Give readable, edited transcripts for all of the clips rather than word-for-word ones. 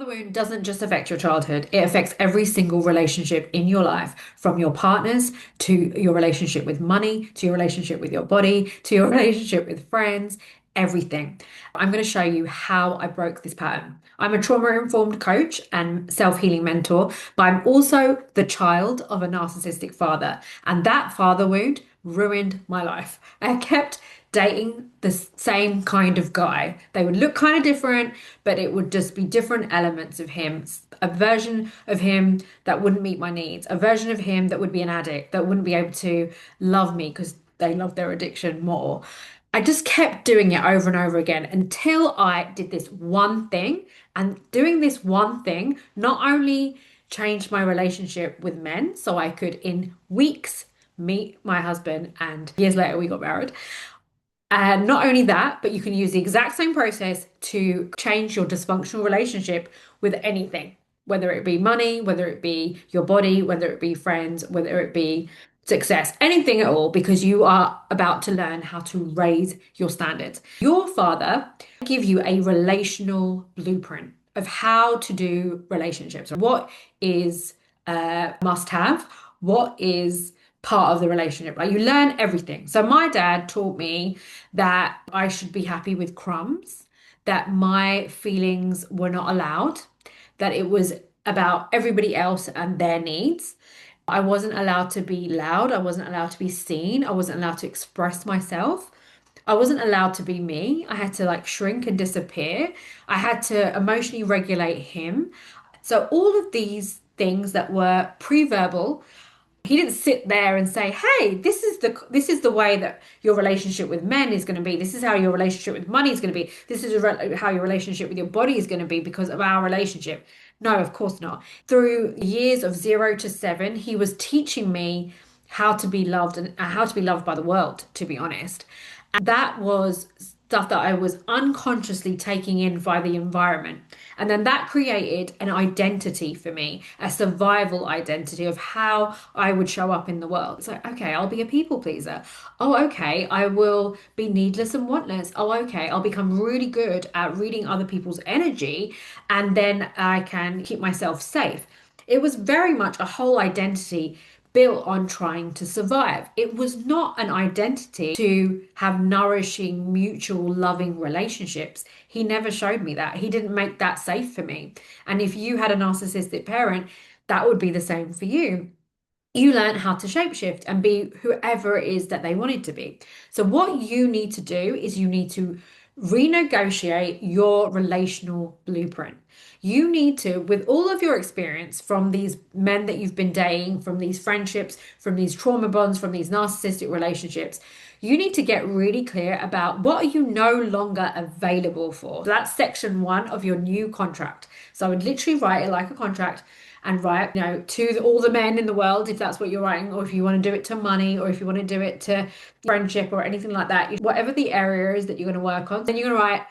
wound doesn't just affect your childhood, it affects every single relationship in your life, from your partners to your relationship with money, to your relationship with your body, to your relationship with friends, everything. I'm going to show you how I broke this pattern. I'm a trauma-informed coach and self-healing mentor, but I'm also the child of a narcissistic father, and that father wound ruined my life. I kept dating the same kind of guy. They would look kind of different, but it would just be different elements of him. A version of him that wouldn't meet my needs, a version of him that would be an addict, that wouldn't be able to love me because they love their addiction more. I just kept doing it over and over again until I did this one thing. And doing this one thing not only changed my relationship with men, so I could, in weeks, meet my husband, and years later, we got married. And not only that, but you can use the exact same process to change your dysfunctional relationship with anything, whether it be money, whether it be your body, whether it be friends, whether it be success, anything at all, because you are about to learn how to raise your standards. Your father give you a relational blueprint of how to do relationships. What is a must have? What is part of the relationship? Like, you learn everything. So my dad taught me that I should be happy with crumbs, that my feelings were not allowed, that it was about everybody else and their needs. I wasn't allowed to be loud. I wasn't allowed to be seen. I wasn't allowed to express myself. I wasn't allowed to be me. I had to like shrink and disappear. I had to emotionally regulate him. So all of these things that were pre-verbal, he didn't sit there and say, "Hey, this is the way that your relationship with men is going to be. This is how your relationship with money is going to be. This is how your relationship with your body is going to be because of our relationship." No, of course not. Through years of 0 to 7, he was teaching me how to be loved and how to be loved by the world, to be honest. And that was stuff that I was unconsciously taking in via the environment. And then that created an identity for me, a survival identity of how I would show up in the world. It's like, okay, I'll be a people pleaser. Oh, okay, I will be needless and wantless. Oh, okay, I'll become really good at reading other people's energy, and then I can keep myself safe. It was very much a whole identity built on trying to survive. It was not an identity to have nourishing, mutual, loving relationships. He never showed me that. He didn't make that safe for me. And if you had a narcissistic parent, that would be the same for you. You learn how to shapeshift and be whoever it is that they wanted to be. So, what you need to do is you need to renegotiate your relational blueprint. You need to, with all of your experience from these men that you've been dating, from these friendships, from these trauma bonds, from these narcissistic relationships, you need to get really clear about what are you no longer available for. So that's section 1 of your new contract. So I would literally write it like a contract and write, to all the men in the world, if that's what you're writing, or if you want to do it to money, or if you want to do it to friendship or anything like that, whatever the area is that you're going to work on, then you're going to write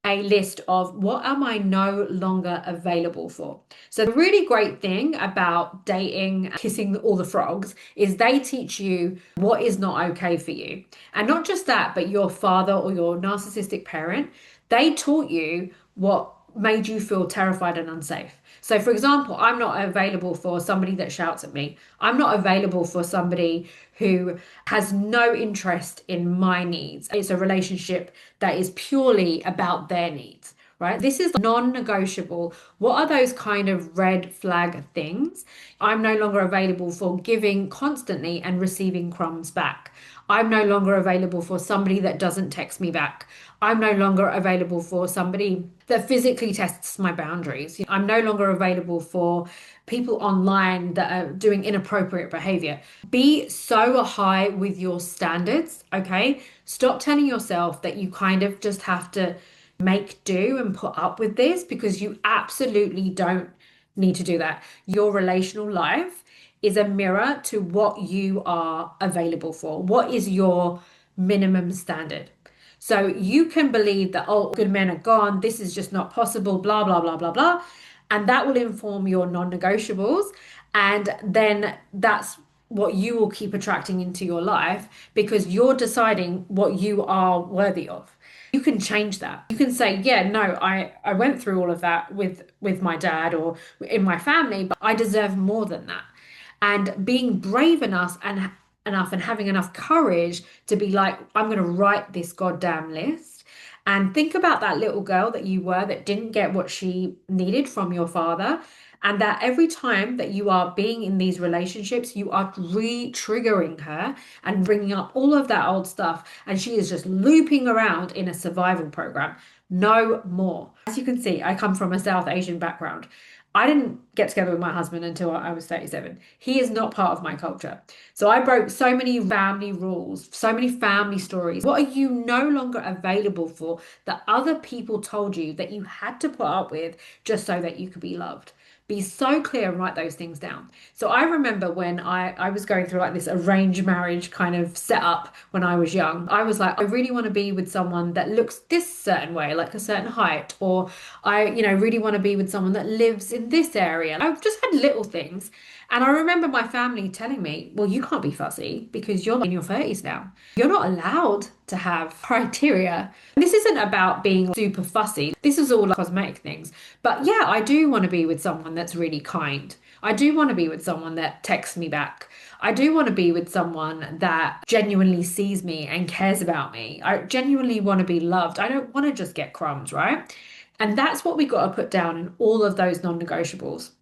a list of what am I no longer available for. So the really great thing about dating, kissing all the frogs, is they teach you what is not okay for you. And not just that, but your father or your narcissistic parent, they taught you what made you feel terrified and unsafe. So, for example, I'm not available for somebody that shouts at me. I'm not available for somebody who has no interest in my needs. It's a relationship that is purely about their needs, right? This is non-negotiable. What are those kind of red flag things? I'm no longer available for giving constantly and receiving crumbs back. I'm no longer available for somebody that doesn't text me back. I'm no longer available for somebody that physically tests my boundaries. I'm no longer available for people online that are doing inappropriate behavior. Be so high with your standards, okay? Stop telling yourself that you kind of just have to make do and put up with this, because you absolutely don't need to do that. Your relational life is a mirror to what you are available for. What is your minimum standard? So you can believe that, oh, good men are gone, this is just not possible, blah, blah, blah, blah, blah. And that will inform your non-negotiables. And then that's what you will keep attracting into your life, because you're deciding what you are worthy of. You can change that. You can say, yeah, no, I went through all of that with my dad or in my family, but I deserve more than that. And being brave enough and having enough courage to be like, I'm going to write this goddamn list. And think about that little girl that you were that didn't get what she needed from your father. And that every time that you are being in these relationships, you are re-triggering her and bringing up all of that old stuff. And she is just looping around in a survival program. No more. As you can see, I come from a South Asian background. I didn't get together with my husband until I was 37. He is not part of my culture. So I broke so many family rules, so many family stories. What are you no longer available for that other people told you that you had to put up with just so that you could be loved? Be so clear and write those things down. So I remember when I was going through like this arranged marriage kind of setup when I was young, I was like, I really want to be with someone that looks this certain way, like a certain height, or really want to be with someone that lives in this area. I've just had little things. And I remember my family telling me, well, you can't be fussy because you're in your 30s now. You're not allowed to have criteria. This isn't about being super fussy. This is all like cosmetic things. But yeah, I do want to be with someone that's really kind. I do want to be with someone that texts me back. I do want to be with someone that genuinely sees me and cares about me. I genuinely want to be loved. I don't want to just get crumbs, right? And that's what we got to put down in all of those non-negotiables.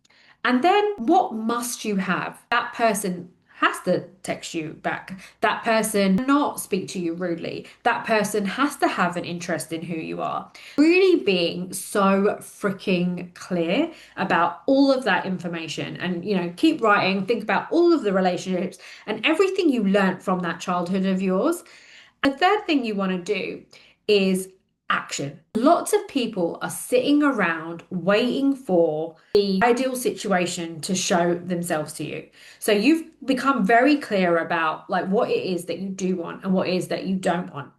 And then what must you have? That person has to text you back. That person not speak to you rudely. That person has to have an interest in who you are. Really being so freaking clear about all of that information and, keep writing, think about all of the relationships and everything you learned from that childhood of yours. The third thing you want to do is action. Lots of people are sitting around waiting for the ideal situation to show themselves to you. So you've become very clear about like what it is that you do want and what it is that you don't want.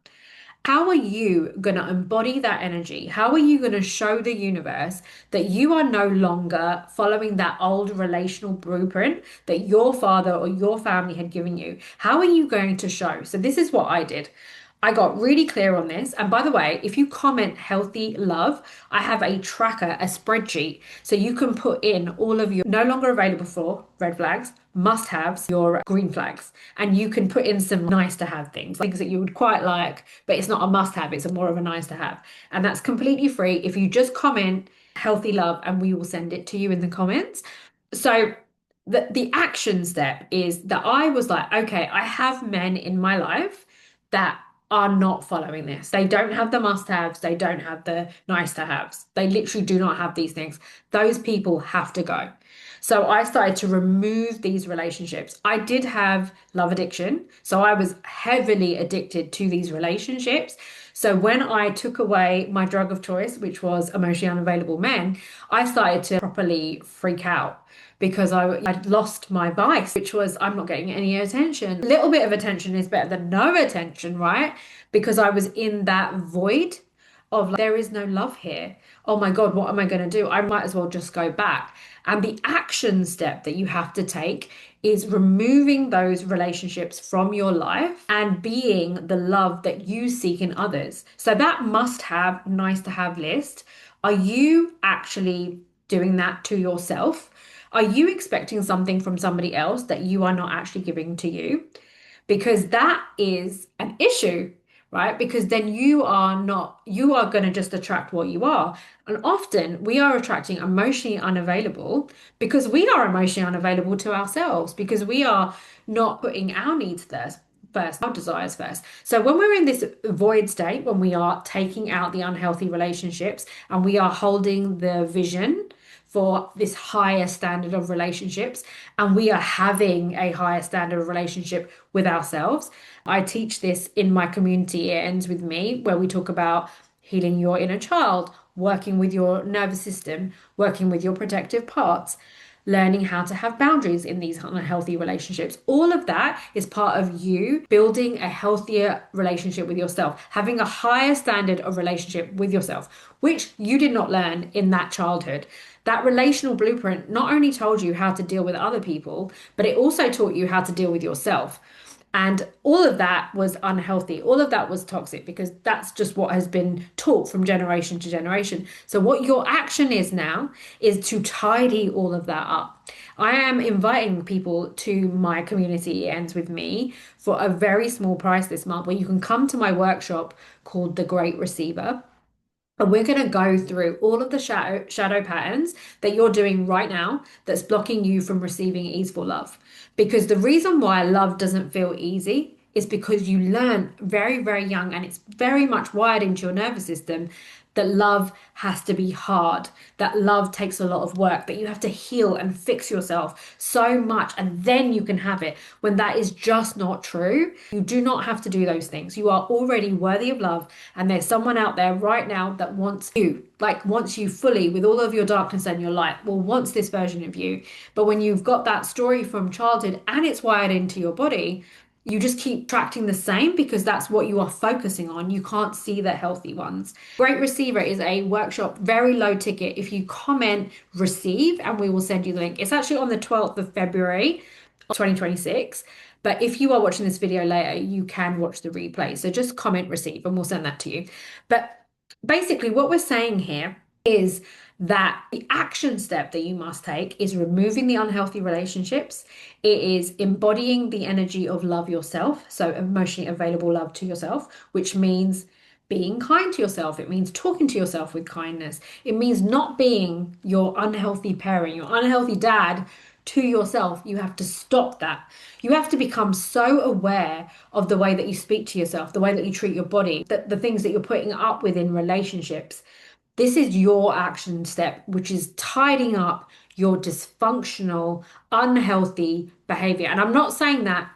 How are you going to embody that energy? How are you going to show the universe that you are no longer following that old relational blueprint that your father or your family had given you? How are you going to show? So, this is what I did. I got really clear on this. And by the way, if you comment healthy love, I have a tracker, a spreadsheet. So you can put in all of your no longer available for red flags, must haves, your green flags. And you can put in some nice to have things that you would quite like, but it's not a must have, it's a more of a nice to have. And that's completely free. If you just comment healthy love, and we will send it to you in the comments. So the action step is that I was like, okay, I have men in my life that are not following this. They don't have the must-haves. They don't have the nice-to-haves. They literally do not have these things. Those people have to go. So I started to remove these relationships. I did have love addiction. So I was heavily addicted to these relationships. So when I took away my drug of choice, which was emotionally unavailable men, I started to properly freak out because I'd lost my vice, which was I'm not getting any attention. A little bit of attention is better than no attention, right? Because I was in that void of like, there is no love here. Oh my God, what am I going to do? I might as well just go back. And the action step that you have to take is removing those relationships from your life and being the love that you seek in others. So that must have, nice to have list. Are you actually doing that to yourself? Are you expecting something from somebody else that you are not actually giving to you? Because that is an issue, right? Because then you are going to just attract what you are. And often we are attracting emotionally unavailable because we are emotionally unavailable to ourselves because we are not putting our needs first, our desires first. So when we're in this void state, when we are taking out the unhealthy relationships and we are holding the vision for this higher standard of relationships, and we are having a higher standard of relationship with ourselves. I teach this in my community, It Ends With Me, where we talk about healing your inner child, working with your nervous system, working with your protective parts, learning how to have boundaries in these unhealthy relationships. All of that is part of you building a healthier relationship with yourself, having a higher standard of relationship with yourself, which you did not learn in that childhood. That relational blueprint not only told you how to deal with other people, but it also taught you how to deal with yourself. And all of that was unhealthy. All of that was toxic because that's just what has been taught from generation to generation. So, what your action is now is to tidy all of that up. I am inviting people to my community ends with me for a very small price this month where you can come to my workshop called The Great Receiver. And we're going to go through all of the shadow patterns that you're doing right now that's blocking you from receiving easeful love. Because the reason why love doesn't feel easy is because you learn very, very young, and it's very much wired into your nervous system that love has to be hard, that love takes a lot of work, that you have to heal and fix yourself so much, and then you can have it. When that is just not true, you do not have to do those things. You are already worthy of love, and there's someone out there right now that wants you, like wants you fully with all of your darkness and your light, well, wants this version of you. But when you've got that story from childhood and it's wired into your body, you just keep attracting the same because that's what you are focusing on. You can't see the healthy ones. Great Receiver is a workshop, very low ticket. If you comment receive, and we will send you the link. It's actually on the 12th of February, 2026. But if you are watching this video later, you can watch the replay. So just comment receive and we'll send that to you. But basically, what we're saying here is that the action step that you must take is removing the unhealthy relationships. It is embodying the energy of love yourself, so emotionally available love to yourself, which means being kind to yourself. It means talking to yourself with kindness. It means not being your unhealthy parent, your unhealthy dad to yourself. You have to stop that. You have to become so aware of the way that you speak to yourself, the way that you treat your body, that the things that you're putting up with in relationships. This is your action step, which is tidying up your dysfunctional, unhealthy behavior. And I'm not saying that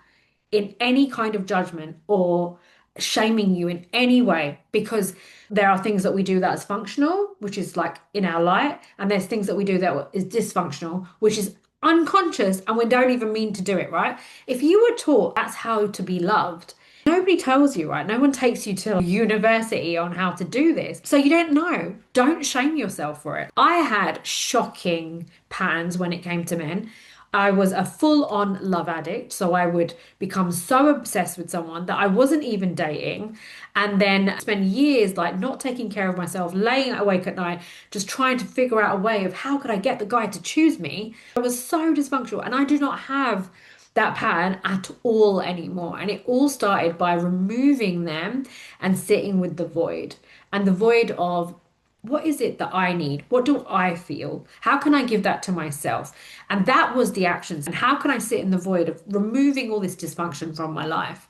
in any kind of judgment or shaming you in any way, because there are things that we do that is functional, which is like in our light, and there's things that we do that is dysfunctional, which is unconscious, and we don't even mean to do it, right? If you were taught that's how to be loved, nobody tells you, right? No one takes you to university on how to do this. So you don't know. Don't shame yourself for it. I had shocking patterns when it came to men. I was a full-on love addict. So I would become so obsessed with someone that I wasn't even dating, and then spend years like not taking care of myself, laying awake at night, just trying to figure out a way of how could I get the guy to choose me. I was so dysfunctional, and I do not have that pattern at all anymore. And it all started by removing them and sitting with the void, and the void of what is it that I need? What do I feel? How can I give that to myself? And that was the actions. And how can I sit in the void of removing all this dysfunction from my life?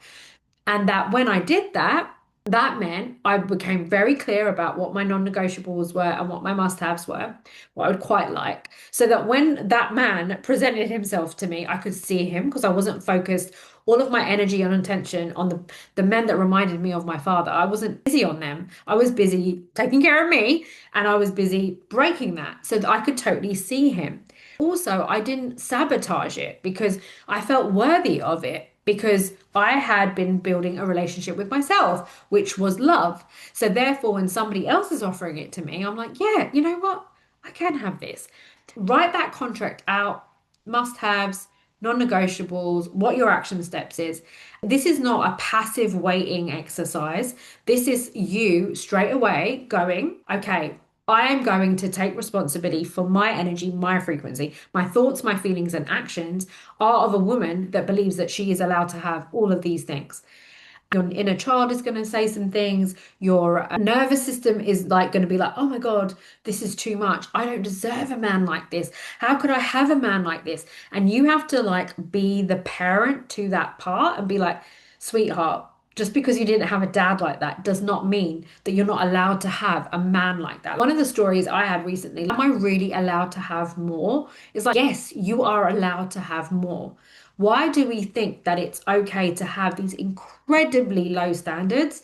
And that when I did that, that meant I became very clear about what my non-negotiables were and what my must-haves were, what I would quite like. So that when that man presented himself to me, I could see him because I wasn't focused all of my energy and attention on the men that reminded me of my father. I wasn't busy on them. I was busy taking care of me, and I was busy breaking that so that I could totally see him. Also, I didn't sabotage it because I felt worthy of it, because I had been building a relationship with myself, which was love. So therefore, when somebody else is offering it to me, I'm like, yeah, you know what? I can have this. Write that contract out, must-haves, non-negotiables, what your action steps is. This is not a passive waiting exercise. This is you straight away going, okay, I am going to take responsibility for my energy, my frequency. My thoughts, my feelings, and actions are of a woman that believes that she is allowed to have all of these things. Your inner child is going to say some things. Your nervous system is like going to be like, oh my God, this is too much. I don't deserve a man like this. How could I have a man like this? And you have to like be the parent to that part and be like, sweetheart, just because you didn't have a dad like that does not mean that you're not allowed to have a man like that. One of the stories I had recently, am I really allowed to have more? It's like, yes, you are allowed to have more. Why do we think that it's okay to have these incredibly low standards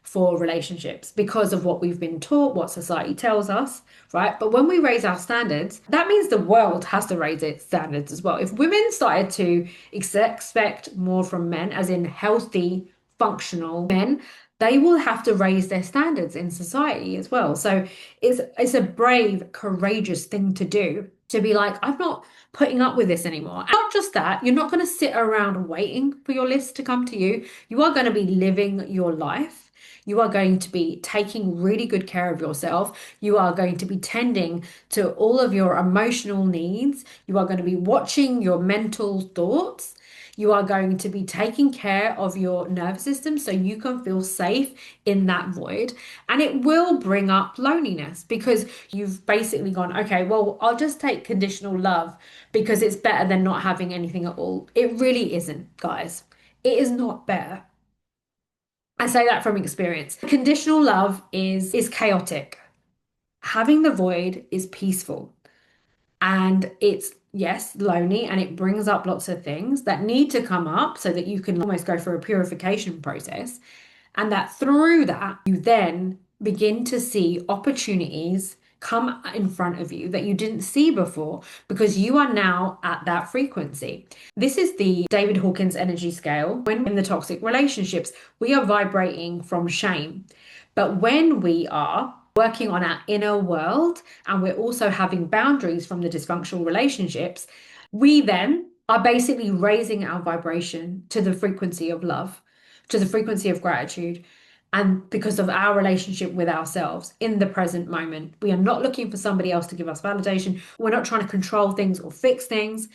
for relationships? Because of what we've been taught, what society tells us, right? But when we raise our standards, that means the world has to raise its standards as well. If women started to expect more from men, as in healthy, functional men, they will have to raise their standards in society as well. So it's a brave, courageous thing to do, to be like, I'm not putting up with this anymore. And not just that, you're not going to sit around waiting for your list to come to you. You are going to be living your life. You are going to be taking really good care of yourself. You are going to be tending to all of your emotional needs. You are going to be watching your mental thoughts. You are going to be taking care of your nervous system so you can feel safe in that void. And it will bring up loneliness because you've basically gone, okay, well, I'll just take conditional love because it's better than not having anything at all. It really isn't, guys. It is not better. I say that from experience. Conditional love is chaotic. Having the void is peaceful. And it's, yes, lonely, and it brings up lots of things that need to come up so that you can almost go through a purification process. And that through that, you then begin to see opportunities come in front of you that you didn't see before because you are now at that frequency. This is the David Hawkins energy scale. When in the toxic relationships, we are vibrating from shame. But when we are working on our inner world and we're also having boundaries from the dysfunctional relationships, we then are basically raising our vibration to the frequency of love, to the frequency of gratitude. And because of our relationship with ourselves in the present moment, we are not looking for somebody else to give us validation. We're not trying to control things or fix things.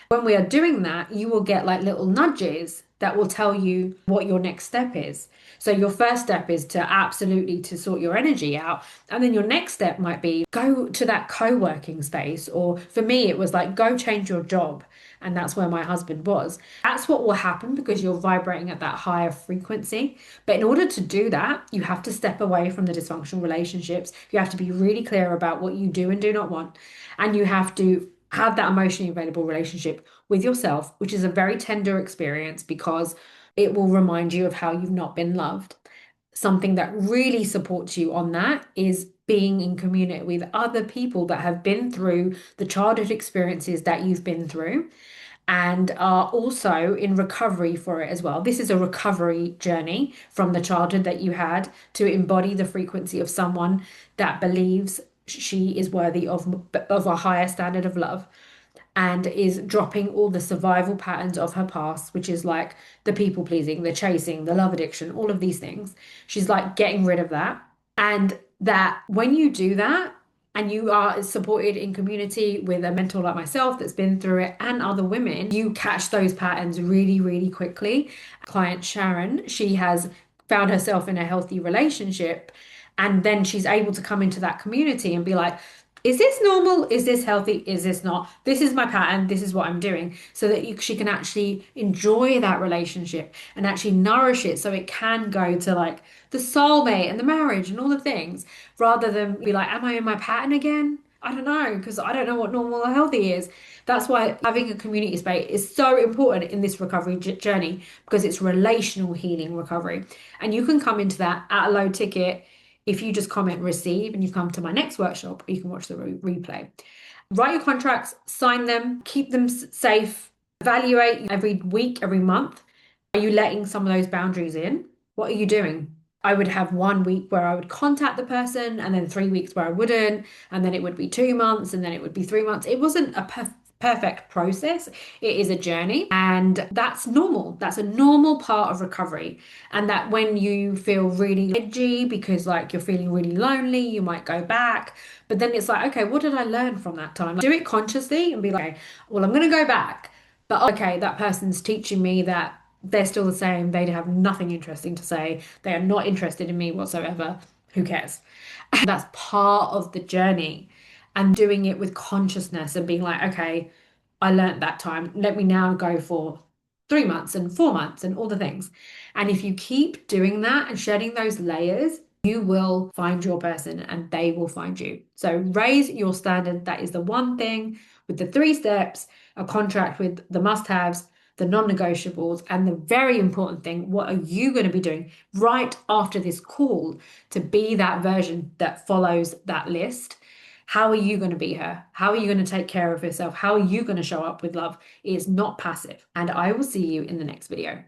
When we are doing that, you will get like little nudges that will tell you what your next step is. So your first step is to absolutely to sort your energy out. And then your next step might be go to that co-working space. Or for me, it was like go change your job. And that's where my husband was. That's what will happen because you're vibrating at that higher frequency. But in order to do that, you have to step away from the dysfunctional relationships. You have to be really clear about what you do and do not want. And you have to have that emotionally available relationship with yourself, which is a very tender experience because it will remind you of how you've not been loved. Something that really supports you on that is being in community with other people that have been through the childhood experiences that you've been through and are also in recovery for it as well. This is a recovery journey from the childhood that you had to embody the frequency of someone that believes she is worthy of a higher standard of love and is dropping all the survival patterns of her past, which is like the people pleasing, the chasing, the love addiction, all of these things. She's like getting rid of that. And that when you do that, and you are supported in community with a mentor like myself that's been through it and other women, you catch those patterns really, really quickly. Client Sharon, she has found herself in a healthy relationship, and then she's able to come into that community and be like, is this normal? Is this healthy? Is this not? This is my pattern. This is what I'm doing. So that she can actually enjoy that relationship and actually nourish it so it can go to like the soulmate and the marriage and all the things rather than be like, am I in my pattern again? I don't know because I don't know what normal or healthy is. That's why having a community space is so important in this recovery journey because it's relational healing recovery. And you can come into that at a low ticket if you just comment receive and you come to my next workshop, you can watch the replay. Write your contracts, sign them, keep them safe, evaluate every week, every month. Are you letting some of those boundaries in? What are you doing? I would have 1 week where I would contact the person, and then 3 weeks where I wouldn't, and then it would be 2 months, and then it would be 3 months. It wasn't a perfect process. It is a journey, and that's normal. That's a normal part of recovery. And that when you feel really edgy because like you're feeling really lonely, you might go back. But then it's like, okay, what did I learn from that time? Like, do it consciously and be like, okay, well, I'm going to go back. But okay, that person's teaching me that they're still the same. They have nothing interesting to say. They are not interested in me whatsoever. Who cares? And that's part of the journey. And doing it with consciousness and being like, okay, I learned that time. Let me now go for 3 months and 4 months and all the things. And if you keep doing that and shedding those layers, you will find your person and they will find you. So raise your standard. That is the one thing with the 3 steps, a contract with the must-haves, the non-negotiables, and the very important thing, what are you going to be doing right after this call to be that version that follows that list? How are you going to be her? How are you going to take care of yourself? How are you going to show up with love? It's not passive. And I will see you in the next video.